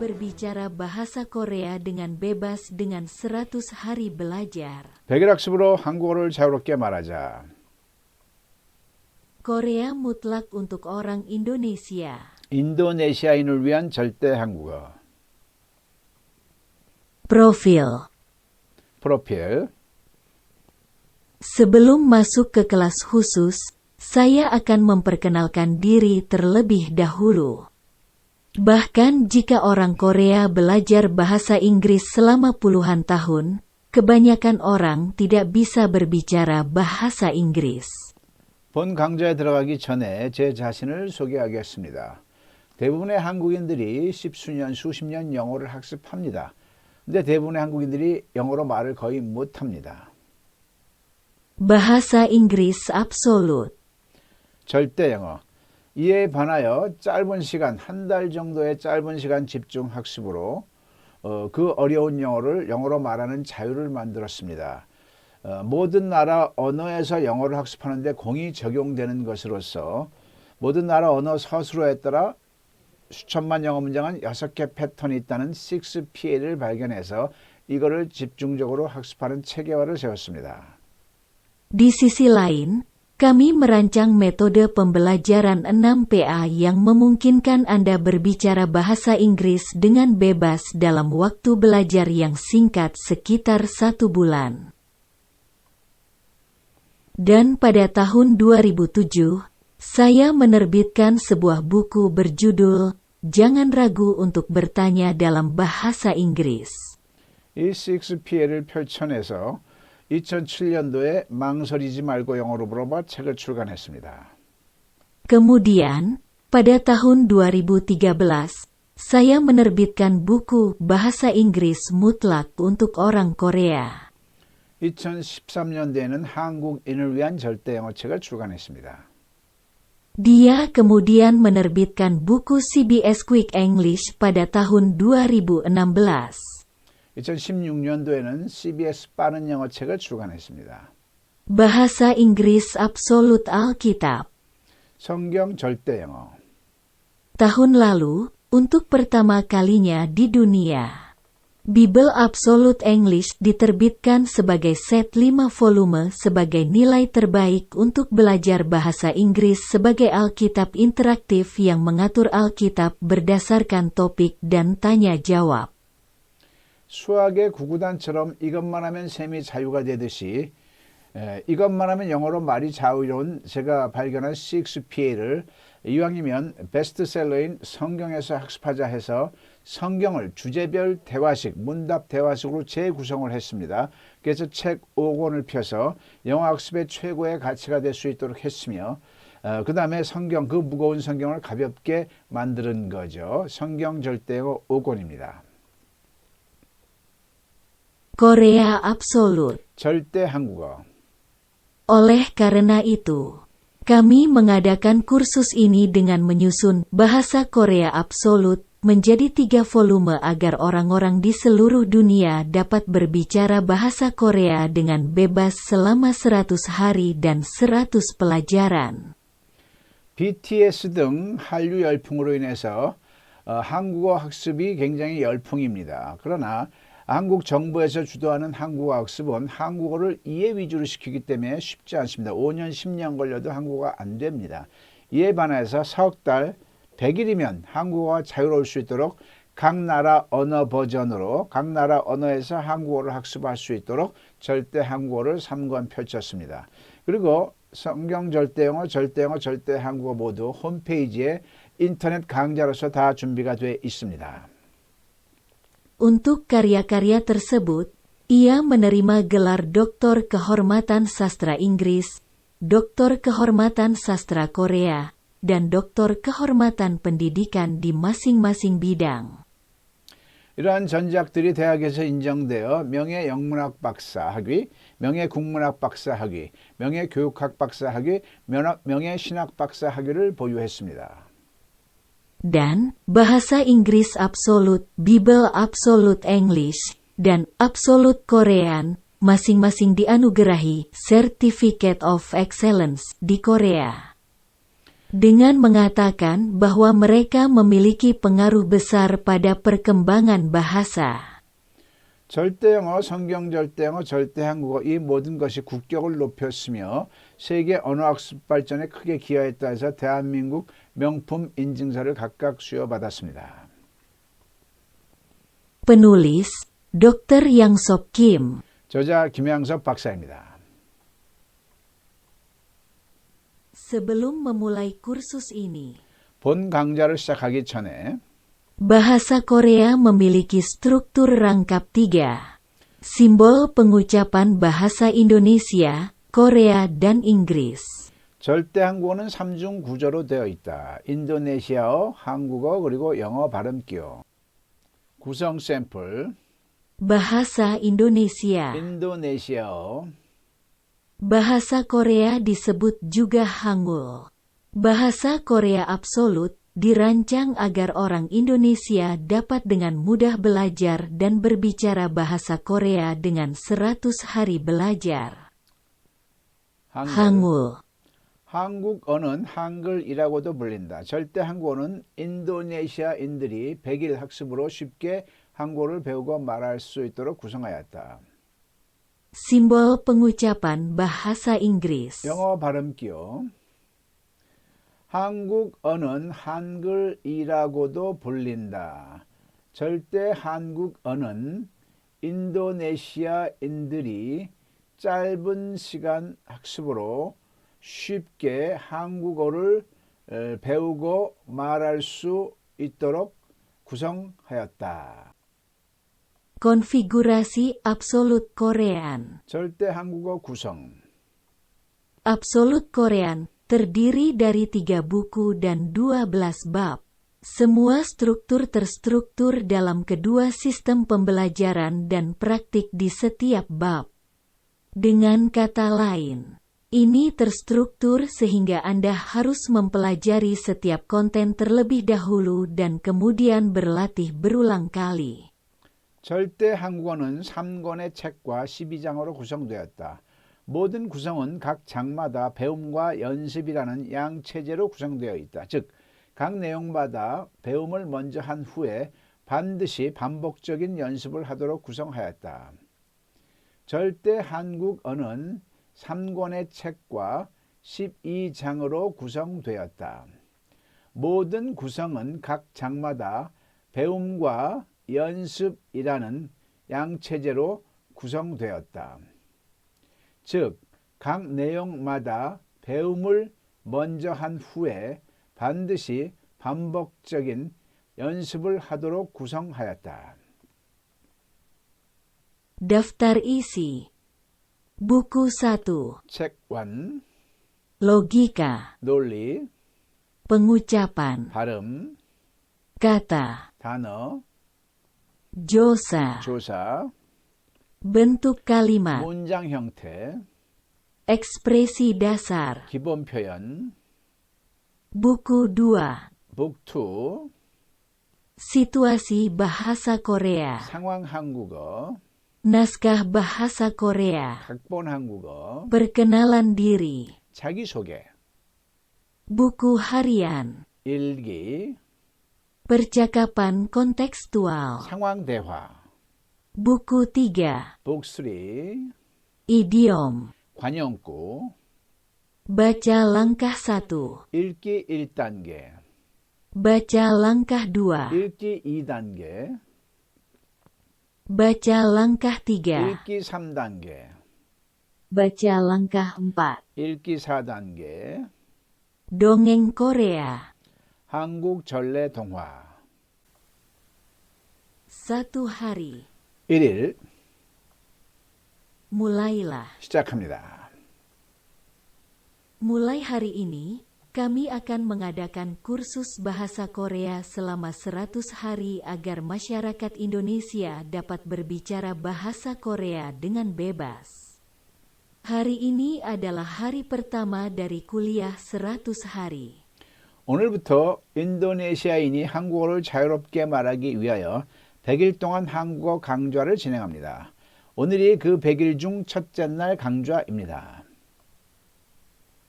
berbicara bahasa Korea dengan bebas dengan 100 hari belajar. 100일 학습으로 한국어를 자유롭게 말하자. Korea mutlak untuk orang Indonesia. 인도네시아인을 위한 절대 한국어. Profil. 프로필. Sebelum masuk ke kelas khusus, saya akan memperkenalkan diri terlebih dahulu. Bahkan jika orang Korea belajar bahasa Inggris selama puluhan tahun, kebanyakan orang tidak bisa berbicara bahasa Inggris. 본 강좌에 들어가기 전에 제 자신을 소개하겠습니다. 대부분의 한국인들이 십수년, 수십 년 영어를 학습합니다. 근데 대부분의 한국인들이 영어로 말을 거의 못합니다. Bahasa Inggris absolut. 절대 영어. 이에 반하여 짧은 시간, 한 달 정도의 짧은 시간 집중 학습으로 그 어려운 영어를 영어로 말하는 자유를 만들었습니다. 모든 나라 언어에서 영어를 학습하는데 공이 적용되는 것으로서 모든 나라 언어 서술어에 따라 수천만 영어 문장은 6개 패턴이 있다는 6PA를 발견해서 이거를 집중적으로 학습하는 체계화를 세웠습니다. Di sisi lain, kami merancang metode pembelajaran 6PA yang memungkinkan Anda berbicara bahasa Inggris dengan bebas dalam waktu belajar yang singkat sekitar 1 bulan. Dan pada tahun 2007, saya menerbitkan sebuah buku berjudul Jangan Ragu untuk Bertanya dalam Bahasa Inggris. 이 6PA를 펼쳐내서 2007년도에 망설이지 말고 영어로 물어봐 책을 출간했습니다. Kemudian, pada tahun 2013, saya menerbitkan buku Bahasa Inggris Mutlak untuk Orang Korea. 2013년대에는 한국인을 위한 절대 영어 책을 출간했습니다. Dia kemudian menerbitkan buku CBS Quick English pada tahun 2016. 2016년도에는 CBS 빠른 영어 책을 출간했습니다. Bahasa Inggris Absolut Alkitab. 성경 절대 영어. Tahun lalu, untuk pertama kalinya di dunia, Bible Absolute English diterbitkan sebagai set 5 volume sebagai nilai terbaik untuk belajar bahasa Inggris sebagai Alkitab interaktif yang mengatur Alkitab berdasarkan topik dan tanya jawab. 수학의 구구단처럼 이것만 하면 셈이 자유가 되듯이 이것만 하면 영어로 말이 자유로운 제가 발견한 6PA를 이왕이면 베스트셀러인 성경에서 학습하자 해서 성경을 주제별 대화식, 문답 대화식으로 재구성을 했습니다. 그래서 책 5권을 펴서 영어 학습의 최고의 가치가 될 수 있도록 했으며 그 다음에 성경, 그 무거운 성경을 가볍게 만드는 거죠. 성경 절대영어 5권입니다. Korea Absolut. 절대 한국어. Oleh karena itu, kami mengadakan kursus ini dengan menyusun Bahasa Korea Absolut menjadi 3 volume agar orang-orang di seluruh dunia dapat berbicara bahasa Korea dengan bebas selama 100 hari dan 100 pelajaran. BTS 등 한류 열풍으로 인해서 한국어 학습이 굉장히 열풍입니다. 그러나 한국 정부에서 주도하는 한국어 학습은 한국어를 이해 위주로 시키기 때문에 쉽지 않습니다. 5년, 10년 걸려도 한국어가 안 됩니다. 이에 반해서 석 달, 100일이면 한국어가 자유로울 수 있도록 각 나라 언어 버전으로 각 나라 언어에서 한국어를 학습할 수 있도록 절대 한국어를 3권 펼쳤습니다. 그리고 성경 절대영어, 절대영어, 절대 한국어 모두 홈페이지에 인터넷 강좌로서 다 준비가 되어 있습니다. Untuk karya-karya tersebut, ia menerima gelar Doktor Kehormatan Sastra Inggris, Doktor Kehormatan Sastra Korea, dan Doktor Kehormatan Pendidikan di masing-masing bidang. 이러한 전작들이 대학에서 인정되어 명예영문학 박사 학위, 명예국문학 박사 학위, 명예교육학 박사 학위, 명예신학 박사 학위를 보유했습니다. Dan Bahasa Inggris Absolut, Bible Absolute English, dan Absolute Korean, masing-masing dianugerahi Certificate of Excellence di Korea. dengan mengatakan bahwa mereka memiliki pengaruh besar pada perkembangan bahasa. 절대영어, 성경절대영어, 절대한국어 이 모든 것이 국격을 높였으며 세계 언어학습 발전에 크게 기여했다 해서 대한민국 명품 인증서를 각각 수여받았습니다. Penulis, Dr. Yang Sop Kim. 저자 김양섭 박사입니다. Sebelum memulai kursus ini, 본 강좌를 시작하기 전에 bahasa Korea memiliki struktur rangkap 3. Simbol pengucapan bahasa Indonesia, Korea, dan Inggris. 절대 한국어는 3중 구조로 되어 있다. 인도네시아어, 한국어, 그리고 영어 발음 기호. 구성 샘플. Bahasa Indonesia. 인도네시아어. Bahasa Korea disebut juga Hangul. Bahasa Korea absolut dirancang agar orang Indonesia dapat dengan mudah belajar dan berbicara bahasa Korea dengan 100 hari belajar. Hangul. 한국어는 한글이라고도 불린다. 절대 한국어는 인도네시아인들이 100일 학습으로 쉽게 한국어를 배우고 말할 수 있도록 구성하였다. Simbol pengucapan bahasa Inggris. 영어 발음 기호. 한국어는 한글이라고도 불린다. 절대 한국어는 인도네시아인들이 짧은 시간 학습으로 쉽게 한국어를 배우고 말할 수 있도록 구성하였다. Konfigurasi absolut Korean. 절대 한국어 구성. Absolut Korean terdiri dari 3 buku dan 12 bab. Semua struktur terstruktur dalam kedua sistem pembelajaran dan praktik di setiap bab. Dengan kata lain, ini terstruktur sehingga Anda harus mempelajari setiap konten terlebih dahulu dan kemudian berlatih berulang kali. 절대 한국어는 3권의 책과 12장으로 구성되었다. 모든 구성은 각 장마다 배움과 연습이라는 양체제로 구성되어 있다. 즉, 각 내용마다 배움을 먼저 한 후에 반드시 반복적인 연습을 하도록 구성하였다. 절대 한국어는 3권의 책과 12장으로 구성되었다. 모든 구성은 각 장마다 배움과 연습이라는 양체제로 구성되었다. 즉, 각 내용마다 배움을 먼저 한 후에 반드시 반복적인 연습을 하도록 구성하였다. Daftar isi. Buku 1. 책 1. Logika. 논리, Pengucapan. 발음, Kata. 단어, Josa. 조사, Bentuk kalimat. 문장 형태, Ekspresi dasar. 기본 표현, Buku 2. 북 2, Situasi bahasa Korea. 상황 한국어, Naskah bahasa Korea. 각본 한국어, Perkenalan diri. 자기소개, Buku harian. 일기, Percakapan kontekstual. 상황 대화, Buku 3. 북 3, Idiom. 관용구, Baca langkah 1. 읽기 1단계, Baca langkah 2. 읽기 2단계, Baca langkah 3. 읽기 3단계, Baca langkah 4. 읽기 4단계, Dongeng Korea. 한국 전래 동화. 1 hari. 1일 Mulailah. 시작합니다. Mulai hari ini, kami akan mengadakan kursus bahasa Korea selama 100 hari agar masyarakat Indonesia dapat berbicara bahasa Korea dengan bebas. Hari ini adalah hari pertama dari kuliah 100 hari. 오늘부터 인도네시아인이 한국어를 자유롭게 말하기 위하여 100일 동안 한국어 강좌를 진행합니다. 오늘이 그 100일 중 첫째 날 강좌입니다.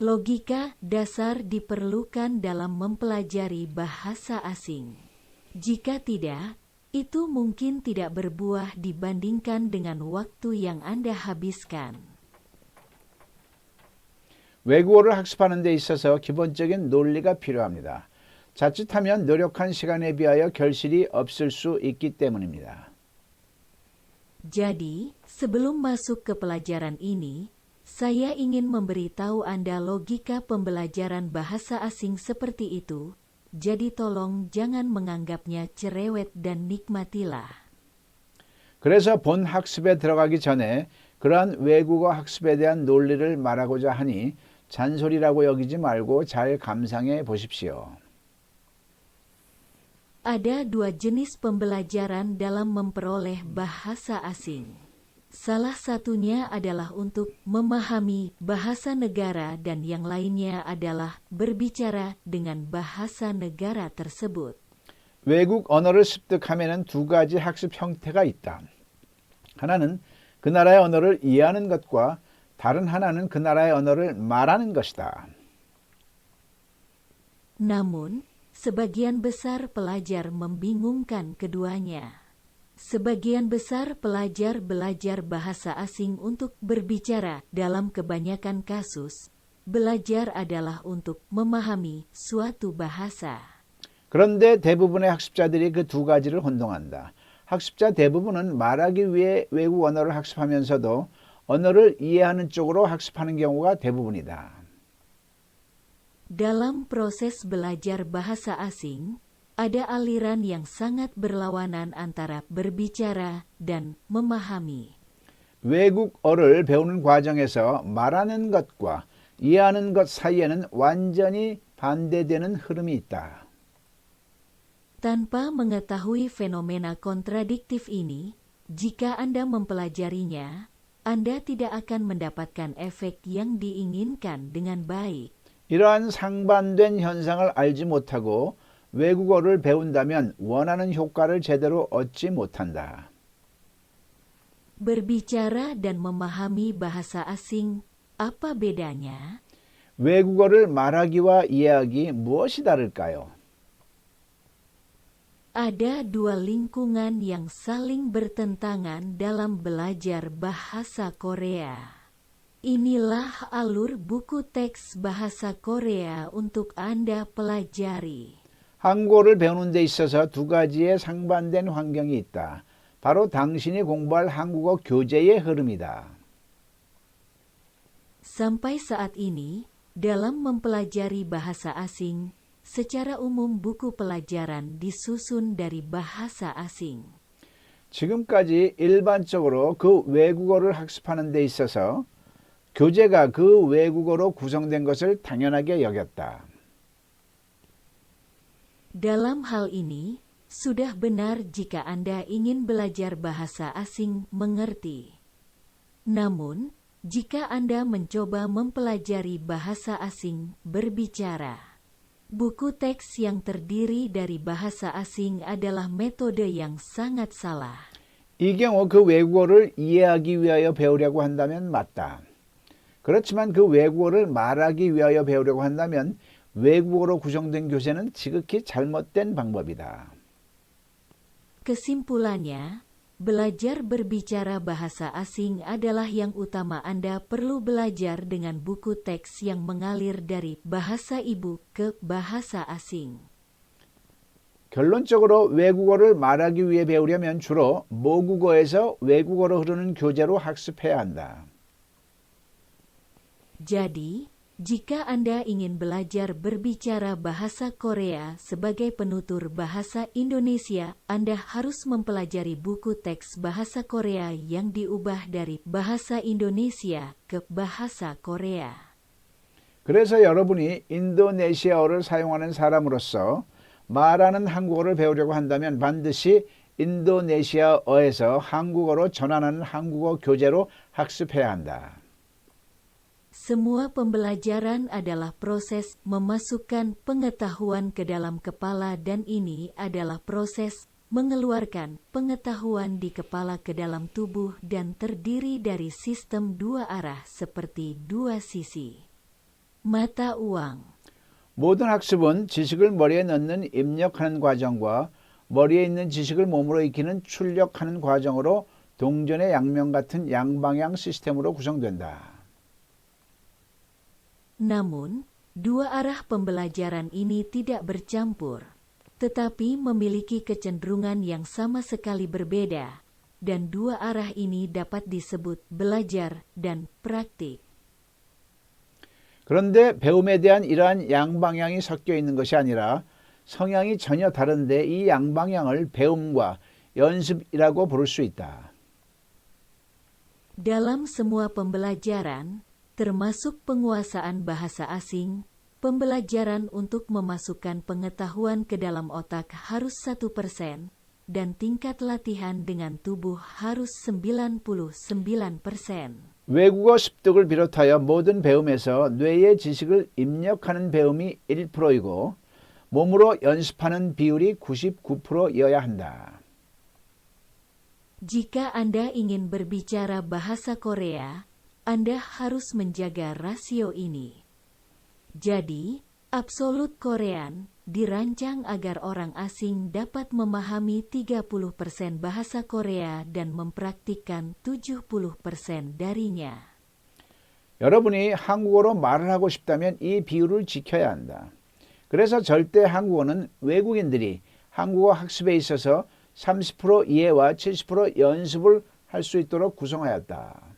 Logika dasar diperlukan dalam mempelajari bahasa asing. Jika tidak, itu mungkin tidak berbuah dibandingkan dengan waktu yang Anda habiskan. 외국어를 학습하는 데 있어서 기본적인 논리가 필요합니다. 자칫하면 노력한 시간에 비하여 결실이 없을 수 있기 때문입니다. Jadi, sebelum masuk ke pelajaran ini, saya ingin memberitahu Anda logika pembelajaran bahasa asing seperti itu, jadi tolong jangan menganggapnya cerewet dan nikmatilah. 그래서 본 학습에 들어가기 전에 그러한 외국어 학습에 대한 논리를 말하고자 하니 잔소리라고 여기지 말고 잘 감상해 보십시오. Ada dua jenis pembelajaran dalam memperoleh bahasa asing. Salah satunya adalah untuk memahami bahasa negara dan yang lainnya adalah berbicara dengan bahasa negara tersebut. 외국 언어를 습득하면 두 가지 학습 형태가 있다. 하나는 그 나라의 언어를 이해하는 것과 다른 하나는 그 나라의 언어를 말하는 것이다. Namun, sebagian besar pelajar membingungkan keduanya. Sebagian besar pelajar belajar bahasa asing untuk berbicara. Dalam kebanyakan kasus, belajar adalah untuk memahami suatu bahasa. 그런데 대부분의 학습자들이 그 두 가지를 혼동한다. 학습자 대부분은 말하기 위해 외국 언어를 학습하면서도 언어를 이해하는 쪽으로 학습하는 경우가 대부분이다. Dalam proses belajar bahasa asing, ada aliran yang sangat berlawanan antara berbicara dan memahami. 외국어를 배우는 과정에서 말하는 것과 이해하는 것 사이에는 완전히 반대되는 흐름이 있다. Tanpa mengetahui fenomena kontradiktif ini, jika Anda mempelajarinya, Anda tidak akan mendapatkan efek yang diinginkan dengan baik. 이러한 상반된 현상을 알지 못하고 외국어를 배운다면 원하는 효과를 제대로 얻지 못한다. Berbicara dan memahami bahasa asing, apa bedanya? 외국어를 말하기와 이해하기 무엇이 다를까요? Ada dua lingkungan yang saling bertentangan dalam belajar bahasa Korea. Inilah alur buku teks bahasa Korea untuk Anda pelajari. 한국어를 배우는 데 있어서 두 가지의 상반된 환경이 있다. 바로 당신이 공부할 한국어 교재의 흐름이다. Sampai saat ini, dalam mempelajari bahasa asing, secara umum buku pelajaran disusun dari bahasa asing. 지금까지 일반적으로 그 외국어를 학습하는 데 있어서 교재가 그 외국어로 구성된 것을 당연하게 여겼다. Dalam hal ini, sudah benar jika Anda ingin belajar bahasa asing mengerti. Namun, jika Anda mencoba mempelajari bahasa asing berbicara, buku teks yang terdiri dari bahasa asing adalah metode yang sangat salah. 이 경우 그 외국어를 이해하기 위하여 배우려고 한다면 맞다. 그렇지만 그 외국어를 말하기 위하여 배우려고 한다면 외국어로 구성된 교재는 지극히 잘못된 방법이다. Kesimpulannya, belajar berbicara bahasa asing adalah yang utama. Anda perlu belajar dengan buku teks yang mengalir dari bahasa ibu ke bahasa asing. 결론적으로 외국어를 말하기 위해 배우려면 주로 모국어에서 외국어로 흐르는 교재로 학습해야 한다. Jadi, jika Anda ingin belajar berbicara bahasa Korea sebagai penutur bahasa Indonesia, Anda harus mempelajari buku teks bahasa Korea yang diubah dari bahasa Indonesia ke bahasa Korea. 그래서 여러분이 인도네시아어를 사용하는 사람으로서 말하는 한국어를 배우려고 한다면 반드시 인도네시아어에서 한국어로 전환하는 한국어 교재로 학습해야 한다. Semua pembelajaran adalah proses memasukkan pengetahuan ke dalam kepala dan ini adalah proses mengeluarkan pengetahuan di kepala ke dalam tubuh dan terdiri dari sistem dua arah seperti dua sisi. mata uang. 모든 학습은 지식을 머리에 넣는 입력하는 과정과 머리에 있는 지식을 몸으로 익히는 출력하는 과정으로 동전의 양면 같은 양방향 시스템으로 구성된다. Namun, dua arah pembelajaran ini tidak bercampur, tetapi memiliki kecenderungan yang sama sekali berbeda, dan dua arah ini dapat disebut belajar dan praktik. 그런데 배움에 대한 이러한 양방향이 섞여 있는 것이 아니라 성향이 전혀 다른데 이 양방향을 배움과 연습이라고 부를 수 있다. Dalam semua pembelajaran, termasuk penguasaan bahasa asing, pembelajaran untuk memasukkan pengetahuan ke dalam otak harus 1%, dan tingkat latihan dengan tubuh harus 99%. 외국어 습득을 비롯하여 모든 배움에서 뇌의 지식을 입력하는 배움이 1%이고 몸으로 연습하는 비율이 99%여야 한다. Jika Anda ingin berbicara bahasa Korea, Anda harus menjaga rasio ini. Jadi, Absolut Korean dirancang agar orang asing dapat memahami 30% bahasa Korea dan mempraktikkan 70% darinya. 여러분이 한국어로 말을 하고 싶다면 이 비율을 지켜야 한다. 그래서 절대 한국어는 외국인들이 한국어 학습에 있어서 30% 이해와 70% 연습을 할 수 있도록 구성하였다.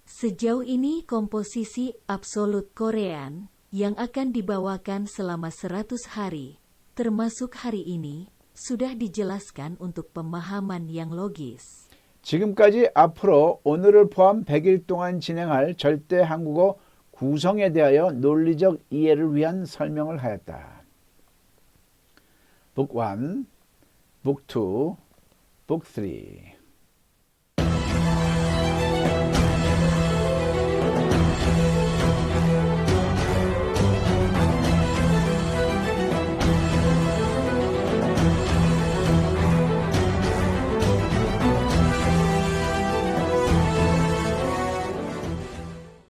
Sejauh ini komposisi Absolut Korean yang akan dibawakan selama 100 hari, termasuk hari ini, sudah dijelaskan untuk pemahaman yang logis. 지금까지 앞으로 오늘을 포함 100일 동안 진행할 절대 한국어 구성에 대하여 논리적 이해를 위한 설명을 하였다. Book 1, Book 2, Book 3